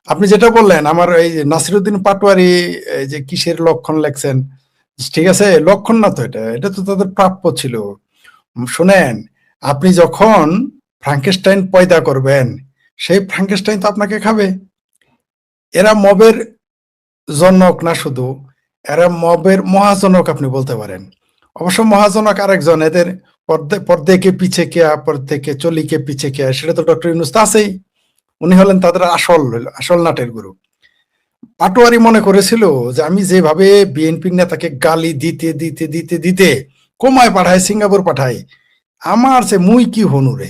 আপনি যেটা বললেন আমার এই যে নাসিরুদ্দিন পাটোয়ারি এই যে কিসের লক্ষণ লেখছেন, ঠিক আছে, লক্ষণ না তো, এটা এটা তো তাদের প্রাপ্য ছিল। শুনেন, আপনি যখন ফ্রাঙ্কেনস্টাইন পয়দা করবেন, সেই ফ্রাঙ্কেনস্টাইন তো আপনাকে খাবে। এরা মবের জনক না শুধু, এরা মবের মহাজনক আপনি বলতে পারেন। অবশ্য মহাজনক আরেকজন, এদের পর্দে কে পিছে কে পর্দে কে চলি কে পিছে কে, সেটা তো ডক্টর ইউনূস তো আছেই। উনি হলেন তাদের আসল নাটের গুরু। পাটোয়ারি মনে করেছিল যে আমি যেভাবে বিএনপির নেতাকে গালি দিতে দিতে দিতে দিতে কোমায় পাঠায়, সিঙ্গাপুর পাঠাই, আমার সে মুই কি হনুরে।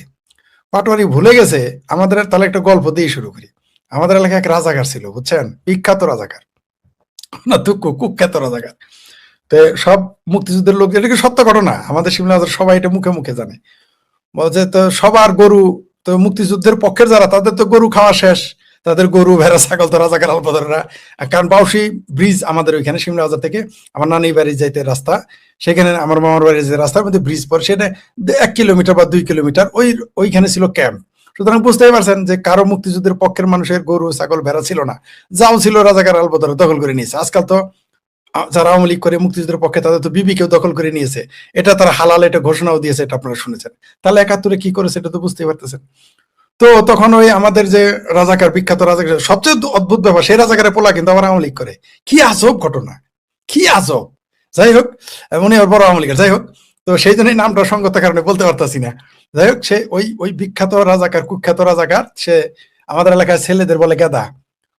পাটোয়ারি ভুলে গেছে আমাদের। তাহলে একটা গল্প দিয়ে শুরু করি। আমাদের এলাকায় এক রাজাকার ছিল, বুঝছেন, বিখ্যাত রাজাকার, না দুঃখ কুখ্যাত রাজাকার। তো সব মুক্তিযুদ্ধের লোক, এটা কি সত্য ঘটনা, আমাদের সিমলা সবাই এটা মুখে মুখে জানে। বলছে তো সবার গরু, তো মুক্তিযুদ্ধের পক্ষের যারা, তাদের তো গরু খাওয়া শেষ, তাদের গরু ভেড়া ছাগল তো রাজাকার আলপদররা। কারণ বাউসি ব্রিজ আমাদের ওইখানে সিমলা বাজার থেকে আমার নানি বাড়ি যাইতে রাস্তা, সেখানে আমার মামার বাড়ির যে রাস্তার মধ্যে ব্রিজ পড়ে, সেটা 1 কিলোমিটার বা 2 কিলোমিটার ওইখানে ছিল ক্যাম্প। সুতরাং বুঝতেই পারছেন যে কারো মুক্তিযুদ্ধের পক্ষের মানুষের গরু ছাগল ভেড়া ছিল না, যাও ছিল রাজাকার আলপদর দখল করে নিয়েছে। আজকাল তো যারা আওয়ামী লীগ করে মুক্তিযুদ্ধের পক্ষে, তাদের তো বিবিকেও দখল করে নিয়েছে, এটা তারা হালাল, এটা ঘোষণাও দিয়েছে, এটা আপনারা শুনেছেন। তাহলে 71-এ কি করেছে এটা তো বুঝতেই পারতেছেন। তো তখন ওই আমাদের যে রাজাকার, বিখ্যাত রাজাকার, সবচেয়ে অদ্ভুত ব্যাপার, সেই রাজাকারের পোলা কিন্তু আবার আওয়ামী লীগ করে। কি আজব ঘটনা, কি আজব। যাই হোক, উনি ওর বড় আওয়ামী লীগের, যাই হোক। তো সেই জন্যই নামটা সঙ্গতের কারণে বলতে পারতাছি না। যাই হোক, সে ওই ওই বিখ্যাত রাজাকার, কুখ্যাত রাজাকার, সে আমাদের এলাকায় ছেলেদের বলে গেদা।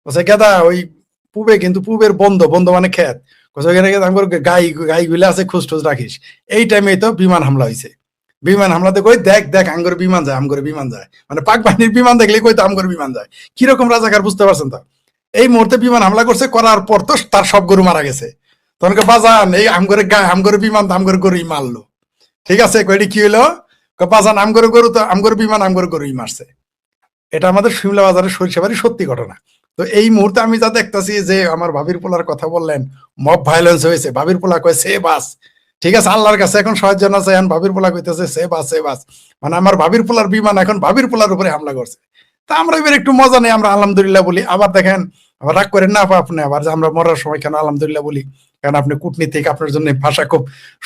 বলছে গেদা, ওই পূবে কিন্তু পূবের বন্ধ, বন্ধ মানে ক্ষেত, গাই গাই গুলা আছে, খুঁজটুজ রাখিস। এই টাইমে তো বিমান হামলা হয়েছে। বিমান হামলাতে কই দেখ দেখ আমগরে বিমান যায়, আমগরে বিমান যায়, মানে পাক বাহিনীর বিমান দেখলে কই তো আমগরে বিমান যায়। কিরকম রাজাকার বুঝতে পারছেন তো। এই মুহূর্তে বিমান হামলা করছে, করার পর তো তার সব গরু মারা গেছে। তখন বাজান এই আমগরে গায়ে আমগরে বিমান তো আমগরে গরুই মারলো। ঠিক আছে, কয়টি কি হলো, বাজান আমগরে গরু তো আমগরে বিমান আমগরে গরুই মারছে। এটা আমাদের শিমলা বাজারের সরিষাবাড়ি সত্যি ঘটনা। তো এই মুহূর্তে আমি যা দেখতেছি যে আমার ভাবির পোলার কথা বললেন, মব ভায়োলেন্স হয়েছে, ভাবির পোলা কয় সে বাস। ঠিক আছে, আল্লাহর কাছে এখন সাহায্য না চাই, ভাবির পোলা কইতেছে সে বাস সে বাস, মানে আমার ভাবির পোলার বিমান এখন ভাবির পোলার উপরে হামলা করছে। তা আমরা এবার একটু মজা নেই, আমরা আলহামদুলিল্লাহ বলি। আবার দেখেন, আবার রাগ করেন না আপনি আবার যে আমরা মরার সময় কেন আলহামদুলিল্লাহ বলি, কারণ আপনি কূটনীতিক, আপনার জন্য ভাষা খুব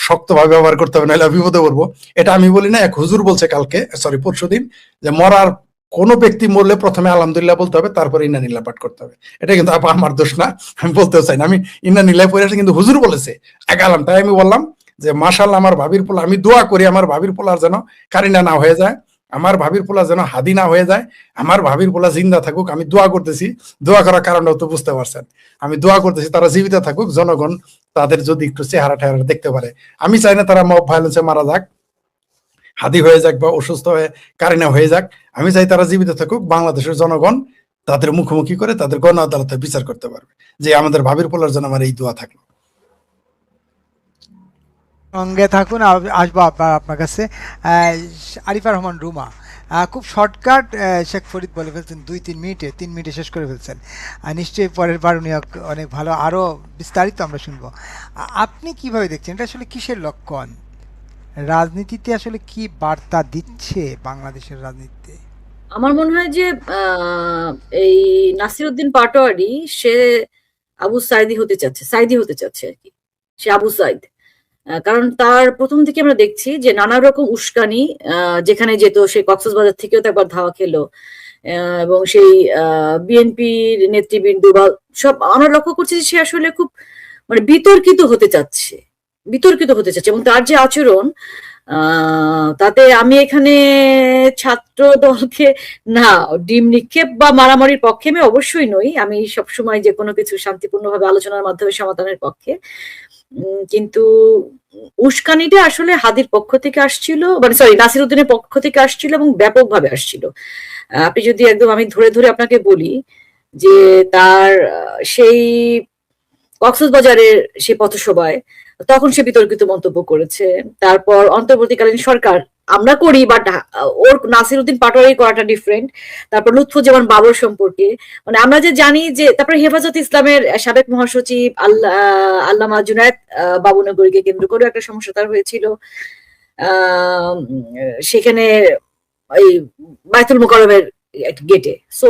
শক্তভাবে ব্যবহার করতে হবে, নাহলে বিপদে পড়বো। এটা আমি বলি না, এক হুজুর বলছে কালকে, সরি পরশুদিন, যে মরার কোন ব্যক্তি মরলে প্রথমে আলহামদুলিল্লাহ বলতে হবে, তারপরে ইন্নানিল্লাহ পাঠ করতে হবে। এটা কিন্তু আমার দোষ না, আমি বলতেও চাই না, আমি ইন্নানিল্লাহ পড়ে আসি, কিন্তু হুজুর বলেছে এক আলাম, তাই আমি বললাম যে মাশাআল্লাহ আমার ভাবির পোলা, আমি দোয়া করি আমার ভাবির পোলার যেন কারিনা না হয়ে যায়, আমার ভাবির পোলা যেন হাদি না হয়ে যায়, আমার ভাবির পোলা জিন্দা থাকুক, আমি দোয়া করতেছি। দোয়া করার কারণটাও তো বুঝতে পারছেন, আমি দোয়া করতেছি তারা জীবিত থাকুক, জনগণ তাদের যদি একটু চেহারা টেহারা দেখতে পারে। আমি চাই না তারা মব ভায়োলেন্সে মারা যাক, হাদি হয়ে যাক বা অসুস্থ হয়ে কারিনা হয়ে যাক। আমি চাই তারা জীবিত থাকুক, বাংলাদেশের জনগণ তাদের মুখোমুখি করে তাদের গণ আদালতে বিচার করতে পারবে যে আমাদের ভাবির পোলার জন্য আমার এই দোয়া থাকলো। সঙ্গে থাকুন, আসবো আপনার কাছে। আরিফা রহমান রুমা, খুব শর্টকাট, শেখ ফরিদ বলে ফেলছেন 2-3 মিনিটে, 3 মিনিটে শেষ করে ফেলছেন। নিশ্চয়ই পরের বার উনি অনেক ভালো, আরও বিস্তারিত আমরা শুনবো। আপনি কিভাবে দেখছেন এটা, আসলে কিসের লক্ষণ, রাজনীতিতে আসলে কি বার্তা দিচ্ছে বাংলাদেশের রাজনীতিতে? আমার মনে হয় যে আহ, এই নাসিরউদ্দিন পাটোয়ারি সে আবু সাইদি হতে চাচ্ছে, সাইদি হতে চাচ্ছে আর কি, সে আবু সাইদ। কারণ তার প্রথম থেকে আমরা দেখছি যে নানা রকম উস্কানি, যেখানে যেত সে কক্সবাজার থেকেও তো একবার ধাওয়া খেলো, এবং সেই বিএনপির নেতৃবৃন্দ বা সব আমরা লক্ষ্য করছি যে সে আসলে খুব মানে বিতর্কিত হতে চাচ্ছে, বিতর্কিত হতে চাচ্ছে। এবং তার যে আচরণ, তাতে আমি এখানে ছাত্র দলকে না ডিম নিক্ষেপ বা মারামারির পক্ষে আমি অবশ্যই নই, আমি সবসময় যে কোনো কিছু শান্তিপূর্ণভাবে আলোচনার মাধ্যমে সমাধানের পক্ষে। কিন্তু উস্কানিটা আসলে হাদির পক্ষ থেকে আসছিল, মানে সরি নাসিরউদ্দিনের পক্ষ থেকে আসছিল এবং ব্যাপকভাবে আসছিল। আপনি যদি একদম আমি ধরে ধরে আপনাকে বলি যে তার সেই কক্সবাজারের সেই পথসভায় তখন সে বিতর্কিত মন্তব্য করেছে। তারপর অন্তর্বর্তীকালীন সরকার আমরা করি, বাট ওর নাসিরউদ্দিন পাটোয়ারি করাটা ডিফারেন্ট। তারপর লুৎফুজ্জামান বাবর সম্পর্কে মানে আমরা যে জানি যে, তারপরে হেফাজত ইসলামের সাবেক মহাসচিব আল্লামা জুনায়েদ বাবুনগরীকে কেন্দ্র করেও একটা সমস্যা তার হয়েছিল। সেখানে এই বায়তুল মোকাররমের গেটে। সো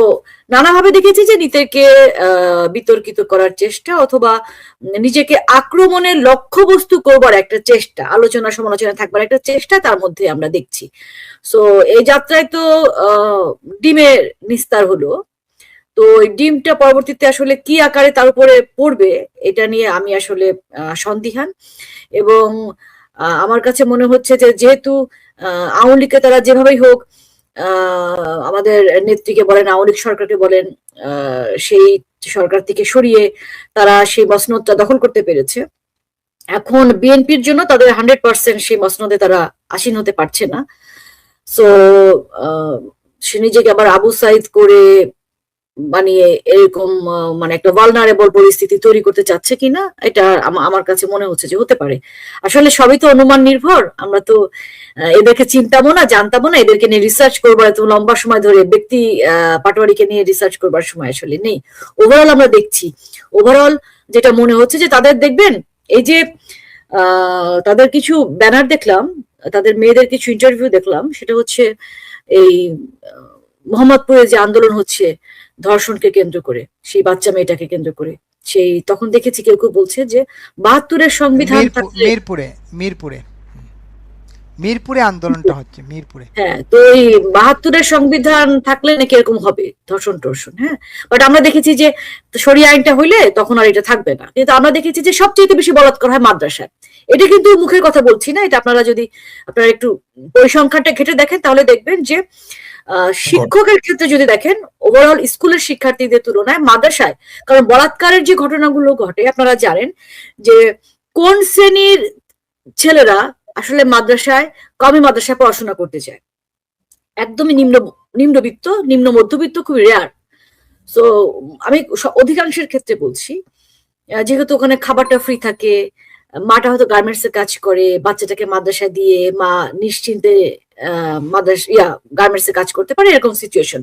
নানাভাবে দেখেছি যে নিজেকে বিতর্কিত করার চেষ্টা অথবা নিজেকে আক্রমণের লক্ষ্যবস্তু করবার একটা চেষ্টা, আলোচনা সমালোচনা থাকবার একটা চেষ্টা তার মধ্যে আমরা দেখছি। সো এই যাত্রায় তো ডিমের নিস্তার হলো, তো ওই ডিমটা পরবর্তীতে আসলে কি আকারে তার উপরে পড়বে এটা নিয়ে আমি আসলে সন্দিহান। এবং আমার কাছে মনে হচ্ছে যে যেহেতু আওয়ামী লীগকে তারা যেভাবেই হোক আমাদের নেত্রীকে বলেন, আওয়ামী লীগ সরকারকে বলেন, সেই সরকার থেকে সরিয়ে তারা সেই মসনদটা দখল করতে পেরেছে। এখন বিএনপির জন্য তাদের 100% সেই মসনদে তারা আসীন হতে পারছে না। সো সে নিজেকে আবার আবু সাইদ করে বানিয়ে এরকম মানে একটা ভালনারেবল পরিস্থিতি তৈরি করতে চাচ্ছে কিনা, এটা আমার কাছে মনে হচ্ছে যে হতে পারে। আসলে সবই তো অনুমান নির্ভর, আমরা তো এদেরকে চিনতামও না, জানতামও না, এদেরকে নিয়ে রিসার্চ করবো এত লম্বা সময় ধরে ব্যক্তি পাটোয়ারিকে নিয়ে রিসার্চ করবার সময় আসলে নেই। ওভারঅল আমরা দেখছি, ওভারঅল যেটা মনে হচ্ছে যে তাদের দেখবেন এই যে তাদের কিছু ব্যানার দেখলাম, তাদের মেয়েদের কিছু ইন্টারভিউ দেখলাম, সেটা হচ্ছে এই মোহাম্মদপুরে যে আন্দোলন হচ্ছে ধর্ষণকে কেন্দ্র করে, সেই বাচ্চা মেয়েটাকে কেন্দ্র করে, সেই তখন দেখেছি কেউ কেউ বলছে যে ৭২-এর সংবিধান মিরপুরে আন্দোলনটা হচ্ছে মিরপুরে। হ্যাঁ, তো এই ৭২-এর সংবিধান থাকলে নাকি এরকম হবে ধর্ষণ টর্ষণ। হ্যাঁ, বাট আমরা দেখেছি যে শরিয়া আইনটা হইলে তখন আর এটা থাকবে না। কিন্তু আমরা দেখেছি যে সবচেয়ে বেশি বলাৎকার হয় মাদ্রাসায়। এটা কিন্তু মুখের কথা বলছি না, এটা আপনারা যদি আপনারা একটু পরিসংখ্যানটা ঘেটে দেখেন তাহলে দেখবেন যে শিক্ষকের ক্ষেত্রে যদি দেখেন ওভারঅল স্কুলের শিক্ষার্থীদের তুলনায় মাদ্রাসায়, কারণ বলাৎকারের যে ঘটনাগুলো ঘটে আপনারা জানেন যে কোন শ্রেণীর ছেলেরা আসলে মাদ্রাসায় কমই মাদ্রাসায় পড়াশোনা করতে চায়, একদমই নিম্নবিত্ত, নিম্ন মধ্যবিত্ত, খুবই রেয়ার। সো আমি অধিকাংশের ক্ষেত্রে বলছি, যেহেতু ওখানে খাবারটা ফ্রি থাকে, মাটা হয়তো গার্মেন্টস এর কাজ করে, বাচ্চাটাকে মাদ্রাসায় দিয়ে মা নিশ্চিন্তে গার্মেন্টস এর কাজ করতে পারে, এরকম সিচুয়েশন।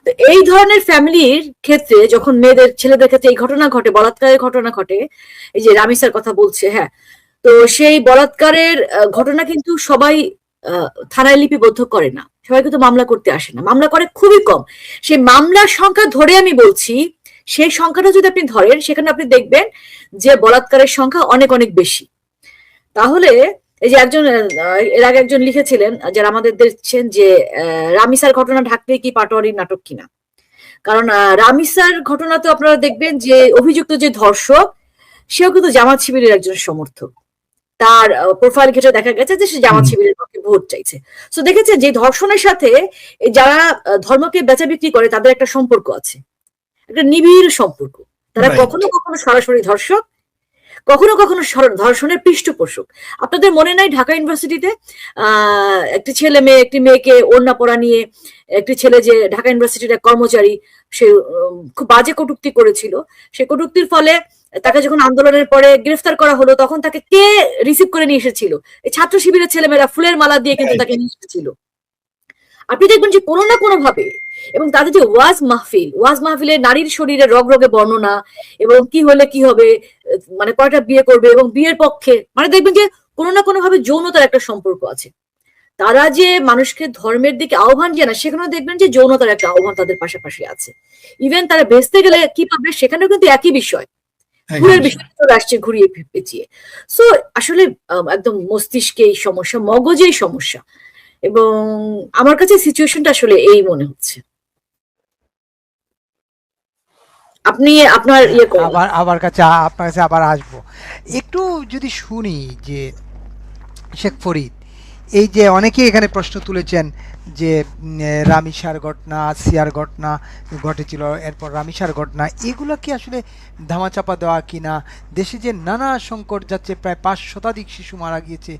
তো এই ধরনের ফ্যামিলির ক্ষেত্রে যখন মেয়েদের ছেলেদের ক্ষেত্রে এই ঘটনা ঘটে, বলাৎকারের ঘটনা ঘটে, এই যে রামিসার কথা বলছে, হ্যাঁ, তো সেই বলাৎকারের ঘটনা কিন্তু সবাই থানায় লিপিবদ্ধ করে না, সবাই কিন্তু মামলা করতে আসে না, মামলা করে খুবই কম। সেই মামলার সংখ্যা ধরে আমি বলছি, সেই সংখ্যাটা যদি আপনি ধরেন সেখানে আপনি দেখবেন যে বলাৎকারের সংখ্যা অনেক অনেক বেশি। তাহলে এই যে একজন এর আগে একজন লিখেছিলেন যারা আমাদের দেখছেন যে রামিসার ঘটনা ঢাকলে কি পাটোয়ারির নাটক কিনা, কারণ রামিসার ঘটনা তো আপনারা দেখবেন যে অভিযুক্ত যে ধর্ষক সেও কিন্তু জামাত শিবিরের একজন সমর্থক, তার প্রোফাইল ঘেটে দেখা গেছে যে সে জামাত শিবিরের পক্ষে ভোট চাইছে। সো দেখেছে যে ধর্ষণের সাথে যারা ধর্মকে বেচা বিক্রি করে তাদের একটা সম্পর্ক আছে, একটা নিবিড় সম্পর্ক। তারা কখনো কখনো সরাসরি ধর্ষক, কখনো কখনো ধর্ষণের পৃষ্ঠপোষক। আপনাদের মনে নাই ঢাকা ইউনিভার্সিটিতে একটি ছেলে মেয়ে একটি মেয়েকে ওড়না পরা নিয়ে একটি ছেলে যে ঢাকা ইউনিভার্সিটির এক কর্মচারী সে খুব বাজে কটূক্তি করেছিল, সে কটূক্তির ফলে তাকে যখন আন্দোলনের পরে গ্রেফতার করা হলো তখন তাকে কে রিসিভ করে নিয়ে এসেছিল? এই ছাত্র শিবিরের ছেলেমেয়েরা ফুলের মালা দিয়ে কিন্তু তাকে নিয়ে এসেছিল। আপনি দেখবেন যে কোনো না কোনো ভাবে, এবং তাদের যে ওয়াজ মাহফিলে নারীর শরীরে রগ রগে বর্ণনা এবং কি হলে কি হবে, মানে কয়টা বিয়ে করবে এবং বিয়ের পক্ষে, মানে দেখবেন যে কোনো না কোনো ভাবে যৌনতার একটা সম্পর্ক আছে। তারা যে মানুষকে ধর্মের দিকে আহ্বান জানায় সেখানেও দেখবেন যে যৌনতার একটা আহ্বান তাদের পাশাপাশি আছে। ইভেন তারা বেঁচতে গেলে কি পাবে সেখানেও কিন্তু একই বিষয়, ঘুরের বিষয় চলে আসছে ঘুরিয়ে পেঁচিয়ে। সো আসলে একদম মস্তিষ্কেই সমস্যা, মগজেই সমস্যা, এবং আমার কাছে সিচুয়েশনটা আসলে এই মনে হচ্ছে। আপনি আপনার ইয়ে করেন, আপনার কাছে আবার আসবো। একটু যদি শুনি যে শেখ ফরিদ, এই যে অনেকেই এখানে প্রশ্ন তুলেছেন যে রামিসার ঘটনা, সিয়ার ঘটনা ঘটেছিল, এরপর রামিসার ঘটনা, এগুলো কি আসলে ধামাচাপা দেওয়া কিনা? দেশে যে নানা সংকট যাচ্ছে, প্রায় ৫ শতাধিক শিশু মারা গিয়েছে,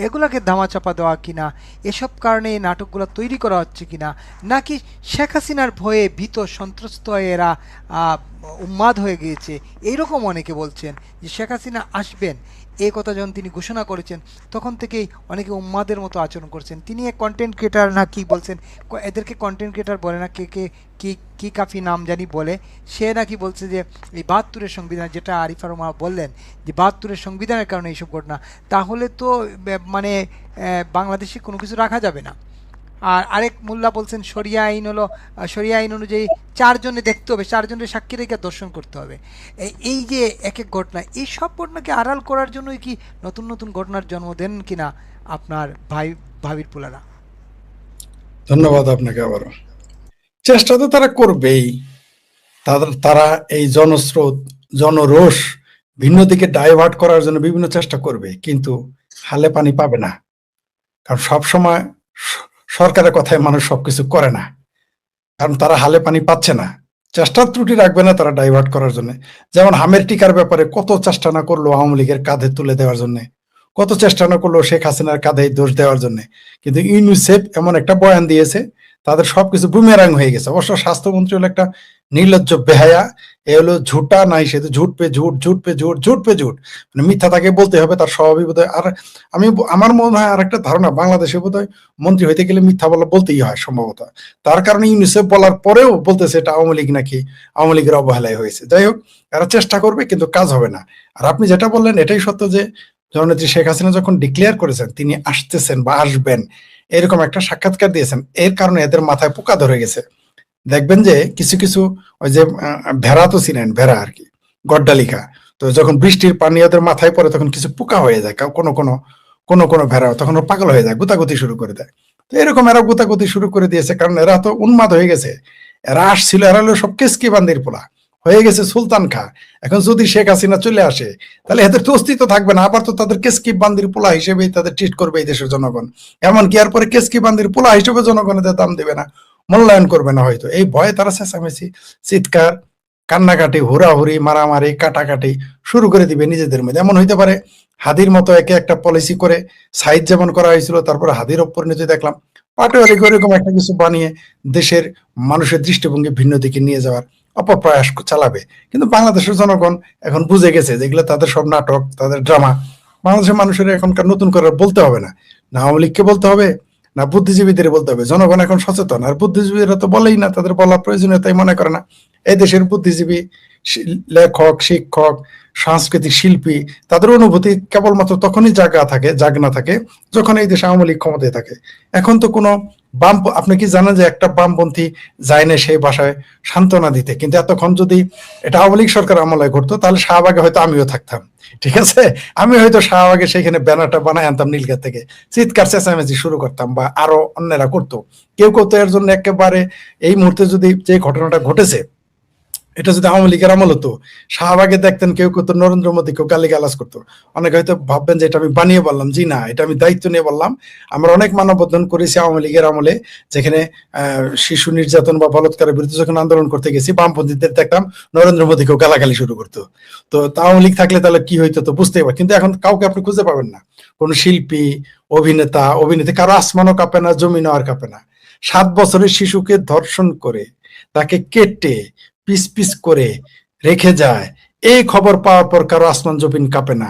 এগুলোকে ধামাচাপা দেওয়া কিনা? এসব কারণে এই নাটকগুলো তৈরি করা হচ্ছে কিনা, নাকি শেখ হাসিনার ভয়ে ভীত সন্ত্রস্ত হয়ে এরা উন্মাদ হয়ে গিয়েছে? এইরকম অনেকে বলছেন যে শেখ হাসিনা আসবেন এই কথা যখন তিনি ঘোষণা করেছেন তখন থেকেই অনেকে উম্মাদের মতো আচরণ করছেন। তিনি এক কন্টেন্ট ক্রিয়েটার না কি বলছেন, এদেরকে কন্টেন্ট ক্রিয়েটার বলে না, কি কাফি নাম জানি বলে, সে নাকি বলছে যে এই ৭২-এর সংবিধান, যেটা আরিফা রহমা বললেন যে ৭২-এর সংবিধানের কারণে এইসব ঘটনা, তাহলে তো মানে বাংলাদেশে কোনো কিছু রাখা যাবে না। আর আরেক মোল্লা বলছেন শরিয়া আইন হলো শরিয়া আইন অনুযায়ী 4 জনে দেখতে হবে, 4 জনের সাক্ষী রেখে দর্শন করতে হবে। এই যে এক এক ঘটনা, এই সব ঘটনাকে আড়াল করার জন্যই কি নতুন নতুন ঘটনার জন্ম দেন কিনা আপনার ভাবির পোলারা? ধন্যবাদ আপনাকে আবারও। চেষ্টা তো তারা করবেই, তারা এই জনস্রোত জনরোষ ভিন্ন দিকে ডাইভার্ট করার জন্য বিভিন্ন চেষ্টা করবে, কিন্তু হালে পানি পাবে না। কারণ সবসময় সরকারের কথায় মানুষ সবকিছু করে না, কারণ তারা হালে পানি পাচ্ছে না। চেষ্টার ত্রুটি রাখবে না তারা ডাইভার্ট করার জন্য। যেমন হামের টিকার ব্যাপারে কত চেষ্টা না করলো আওয়ামী লীগের কাঁধে তুলে দেওয়ার জন্য, কত চেষ্টা না করলো শেখ হাসিনার কাঁধে দোষ দেওয়ার জন্য, কিন্তু ইউনিসেফ এমন একটা বয়ান দিয়েছে তাদের সবকিছু বুমেরাং হয়ে গেছে। অবশ্য স্বাস্থ্যমন্ত্রী হলো একটা নির্লজ্জ বেহায়া, এ হলো ঝুটা নাই, সে তো ঝুট পে ঝুট, ঝুট পে ঝুট, ঝুট পে ঝুট, মানে মিথ্যা তাকে বলতে হবে, তার স্বভাবই বোধ হয়। আর আমার মনে হয় আর একটা ধারণা, বাংলাদেশে বোধ হয় মন্ত্রী হইতে গেলে মিথ্যা বলতেই হয় সম্ভবত। তার কারণে ইউনিসেফ বলার পরেও বলতেছে এটা আওয়ামী লীগ নাকি আওয়ামী লীগের অবহেলায় হয়েছে। যাই হোক, এরা চেষ্টা করবে কিন্তু কাজ হবে না। আর আপনি যেটা বললেন এটাই সত্য যে জননেত্রী শেখ হাসিনা যখন ডিক্লেয়ার করেছেন তিনি আসতেছেন বা আসবেন, এরকম একটা সাক্ষাৎকার দিয়েছেন, এর কারণে এদের মাথায় পোকা ধরে গেছে। দেখবেন যে কিছু কিছু ওই যে ভেড়া তো চিনেন, ভেড়া আর কি, গড্ডালিকা, তো যখন বৃষ্টির পানি ওদের মাথায় পড়ে তখন কিছু পোকা হয়ে যায়, কোনো কোনো কোনো কোনো ভেড়া তখন ও পাগল হয়ে যায়, গুতাগুতি শুরু করে দেয়। তো এরকম এরা গুতাগুতি শুরু করে দিয়েছে, কারণ এরা তো উন্মাদ হয়ে গেছে। এরা আসছিল, এরা হলো সব কেসকি বান্দির পোলা হয়ে গেছে, সুলতান খা। এখন যদি শেখ হাসিনা চলে আসে তাহলে এদের তো অস্তিত্ব থাকবে না, আবার তো তাদের কেসকি বান্দির পোলা হিসেবেই তাদের ট্রিট করবে এই দেশের জনগণ। এমনকি এরপরে কেসকি বান্দির পোলা হিসেবে জনগণের দাম দেবে না, মূল্যায়ন করবে না হয়তো। এই ভয়ে তারা চেঁচামেচি, চিৎকার, কান্নাকাটি, হুড়াহুড়ি, মারামারি, কাটাকাটি শুরু করে দিবে নিজেদের মধ্যে। এমন হইতে পারে হাদির মতো একে একটা পলিসি করে সাইড যেমন করা হয়েছিল, তারপরে হাদির পরিণতি দেখলাম পাটোয়ারি এরকম একটা কিছু বানিয়ে দেশের মানুষের দৃষ্টিভঙ্গি ভিন্ন দিকে নিয়ে যাওয়ার অপপ্রয়াস চালাবে। কিন্তু বাংলাদেশের জনগণ এখন বুঝে গেছে যেগুলো তাদের সব নাটক, তাদের ড্রামা। বাংলাদেশের মানুষের এখনকার নতুন করে বলতে হবে না, না আওয়ামী লীগকে বলতে হবে না বুদ্ধিজীবীদের বলতে হবে। জনগণ এখন সচেতন, আর বুদ্ধিজীবীরা তো বলেই না, তাদের বলার প্রয়োজনীয়তাই মনে করে না। এই দেশের বুদ্ধিজীবী, লেখক, শিক্ষক, সাংস্কৃতিক শিল্পী, তাদের অনুভূতি কেবলমাত্র তখনই জাগনা থাকে যখন এই দেশে আওয়ামী লীগ ক্ষমতায় থাকে। এখন তো কোনো বাম, আপনি কি জানেন যে একটা বামপন্থী যায় না সেই বাসায় সান্ত্বনা দিতে, কিন্তু এতক্ষণ যদি এটা আওয়ামী লীগ সরকার আমলে ঘটতো তাহলে শাহবাগে হয়তো আমিও থাকতাম, ঠিক আছে, আমি হয়তো শাহবাগে সেখানে ব্যানারটা বানায় আনতাম নীলগাঁ থেকে, চিৎকার চেঁচামেচি শুরু করতাম, বা আরো অন্যরা করতো। কেউ তো এর জন্য একেবারে এই মুহূর্তে যদি যে ঘটনাটা ঘটেছে এটা যদি আওয়ামী লীগের আমল হতো, শাহবাগে দেখতেন কেউ কেউ তো নরেন্দ্র মোদীকেও গালিগালাজ করতো। অনেকে হয়তো ভাববেন যে এটা আমি বানিয়ে বললাম, জি না, এটা আমি দায়িত্ব নিয়ে বললাম। আমরা অনেক মানববন্ধন করেছি আওয়ামী লীগের আমলে, যেখানে শিশু নির্যাতন বা বলৎকারের বিরুদ্ধে যখন আন্দোলন করতে গেছি বামপন্থীদের দেখতাম নরেন্দ্র মোদীকেও গালাগালি শুরু করতো। তো আওয়ামী লীগ থাকলে তাহলে কি হইতো তো বুঝতেই পার। কিন্তু এখন কাউকে আপনি খুঁজে পাবেন না, কোন শিল্পী, অভিনেত্রী কারো আসমানও কাঁপে না, জমিনও আর কাঁপে না। 7 বছরের শিশুকে ধর্ষণ করে তাকে কেটে পিস পিস করে রেখে যায়, এই খবর পাওয়ার পর কারো আসমান জমিন কাঁপে না,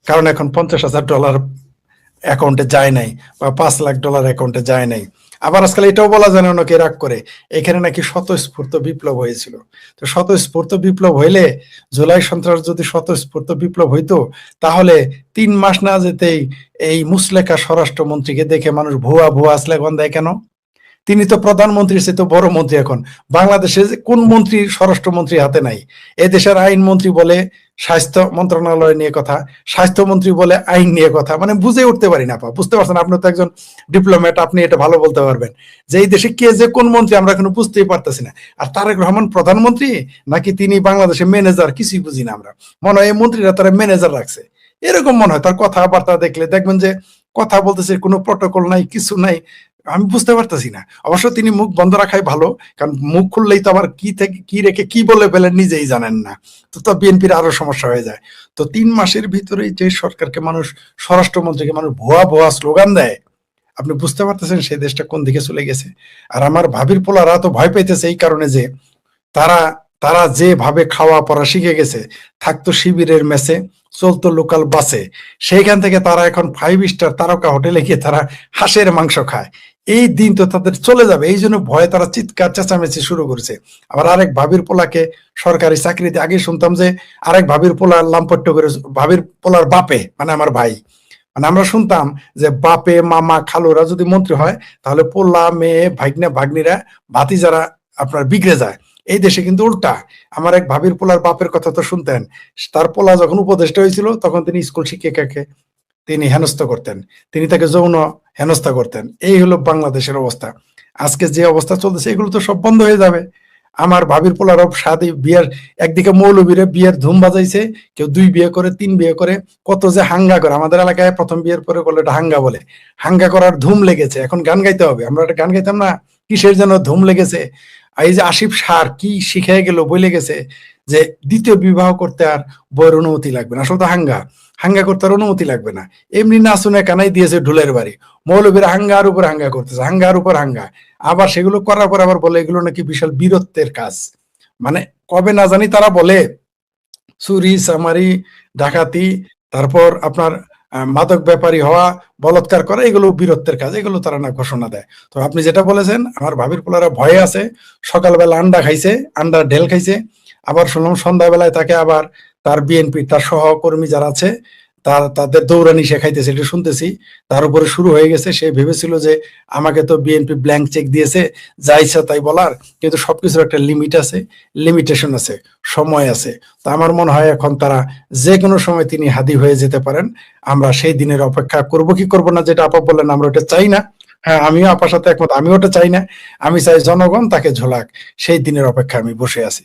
কারণ এখন $50,000 অ্যাকাউন্টে যায় নাই, বা $5 লাখ অ্যাকাউন্টে যায় নাই। আবার আজকাল এটাও বলা যায় না, অনেকে রাগ করে, এখানে নাকি স্বতঃস্ফূর্ত বিপ্লব হয়েছিল। তো স্বতঃস্ফূর্ত বিপ্লব হইলে, জুলাই সন্ত্রাস যদি স্বতঃস্ফূর্ত বিপ্লব হইতো, তাহলে 3 মাস না যেতেই এই মুসলেখা স্বরাষ্ট্রমন্ত্রীকে দেখে মানুষ ভুয়া ভুয়া স্লোগান দেয় কেন? তিনি তো প্রধানমন্ত্রীর চেয়ে তো বড় মন্ত্রী। এখন বাংলাদেশে কোন মন্ত্রী স্বরাষ্ট্রমন্ত্রী হাতে নাই? এদেশের আইনমন্ত্রী বলে স্বাস্থ্য মন্ত্রণালয় নিয়ে কথা, স্বাস্থ্যমন্ত্রী বলে আইন নিয়ে কথা, মানে বুঝে উঠতে পারি না। বুঝতে পারছেন? আপনি তো একজন ডিপ্লোম্যাট, আপনি এটা ভালো বলতে পারবেন যে এই দেশে কে যে কোন মন্ত্রী আমরা এখনো বুঝতেই পারতেছি না। আর তারেক রহমান প্রধানমন্ত্রী নাকি তিনি বাংলাদেশের ম্যানেজার, কিছুই বুঝি না আমরা। মনে হয় এই মন্ত্রীরা তারা ম্যানেজার রাখছে, এরকম মনে হয়। তার কথাবার্তা দেখলে দেখবেন যে কথা বলতেছে, কোনো প্রটোকল নাই, কিছু নাই, আমি বুঝতে পারতেছি না। অবশ্য তিনি মুখ বন্ধ রাখাই ভালো, কারণ মুখ খুললেই তো আবার কি থেকে কি রেখে কি বলে ফেলেন নিজেই জানেন না, তো বিএনপির আরো সমস্যা হয়ে যায়। তো 3 মাসের ভিতরেই যে সরকারকে মানুষ, স্বরাষ্ট্রমন্ত্রীকে মানুষ ভুয়া ভুয়া স্লোগান দেয়, আপনি বুঝতে পারতেছেন সেই দেশটা কোন দিকে চলে গেছে। আর আমার ভাবির পোলারা তো ভয় পাইতেছে এই কারণে যে তারা তারা যেভাবে খাওয়া পড়া শিখে গেছে, থাকতো শিবিরের মেসে, চলতো লোকাল বাসে, সেইখান থেকে তারা এখন 5 স্টার তারকা হোটেলে গিয়ে তারা হাঁসের মাংস খায়। এই দিন তো তাদের চলে যাবে, এই জন্য ভয়ে তারা চিৎকার চেঁচামেচি শুরু করেছে। আবার আরেক ভাবির পোলাকে সরকারি চাকরিতে, আগে শুনতাম যে আরেক ভাবির পোলার লাম্পট্য করে, ভাবির পোলার বাপে মানে আমার ভাই মানে আমরা শুনতাম যে বাপে মামা খালুরা যদি মন্ত্রী হয় তাহলে পোলা মেয়ে ভাগ্নে ভাগ্নিরা ভাতিজারা আপনার বিগড়ে যায়। এই দেশে কিন্তু উল্টা। আমার এক ভাবির পোলার বাপের কথা তো শুনতেন, তার পোলা যখন উপদেষ্টা হয়েছিল তখন তিনি স্কুল শিক্ষিকাকে তিনি হেনস্থা করতেন, তিনি তাকে যৌন হেনস্থা করতেন। এই হলো বাংলাদেশের অবস্থা। আজকে যে অবস্থা চলতেছে এগুলো তো সব বন্ধ হয়ে যাবে। আমার ভাবির পোলারও শাদী বিয়ের একদিকে মৌলবীরে বিয়ের ধুম বাজাইছে, কেউ 2 বিয়ে করে 3 বিয়ে করে, কত যে হাঙ্গা করে। আমাদের এলাকায় প্রথম বিয়ের পরে করলে এটা হাঙ্গা বলে, হাঙ্গা করার ধুম লেগেছে। এখন গান গাইতে হবে, আমরা একটা গান গাইতাম না, কিসের যেন ধুম লেগেছে। এই যে আসিফ সার কি শিখে গেল, বলে গেছে যে দ্বিতীয় বিবাহ করতে আর বইয়ের অনুমতি লাগবে না। আসলে তো হাঙ্গা হাঙ্গা করতে আর অনুমতি লাগবে না, এমনি নাচুনে কানাই দিয়েছে ঢোলের বাড়ি। মৌলবীরা হাঙ্গার উপর হাঙ্গা করতেছে, হাঙ্গার উপর হাঙ্গা। আবার সেগুলো করার পর আবার বলে এগুলো নাকি বিশাল বীরত্বের কাজ। মানে কবে না জানি তারা বলে চুরি চামারি ডাকাতি, তারপর আপনার মাদক ব্যাপারী হওয়া, বলৎকার করা, এগুলো বীরত্বের কাজ, এগুলো তারা না ঘোষণা দেয়। তো আপনি যেটা বলেছেন, আমার ভাবির পোলারা ভয়ে আছে, সকালবেলা আন্ডা খাইছে, আন্ডার ঢেল খাইছে, আবার শুনলাম সন্ধ্যাবেলায় তাকে আবার তার বিএনপি তার সহকর্মী যারা আছে তাদের দৌড়ানি শেখাইতেছে, এটা শুনতেছি। তার উপরে শুরু হয়ে গেছে, সে ভেবেছিল যে আমাকে তো বিএনপি ব্ল্যাঙ্ক চেক দিয়েছে, যা ইচ্ছা তাই বলার, কিন্তু সবকিছুর একটা লিমিট আছে, লিমিটেশন আছে, সময় আছে। তো আমার মনে হয় এখন তারা যে কোনো সময় তিনি হাদি হয়ে যেতে পারেন। আমরা সেই দিনের অপেক্ষা করব কি করব না, যেটা আপা বললেন আমরা ওটা চাই না। হ্যাঁ, আমিও আপার সাথে একমত, আমিও ওটা চাই না। আমি চাই জনগণ তাকে ঝোলাক, সেই দিনের অপেক্ষা আমি বসে আছি।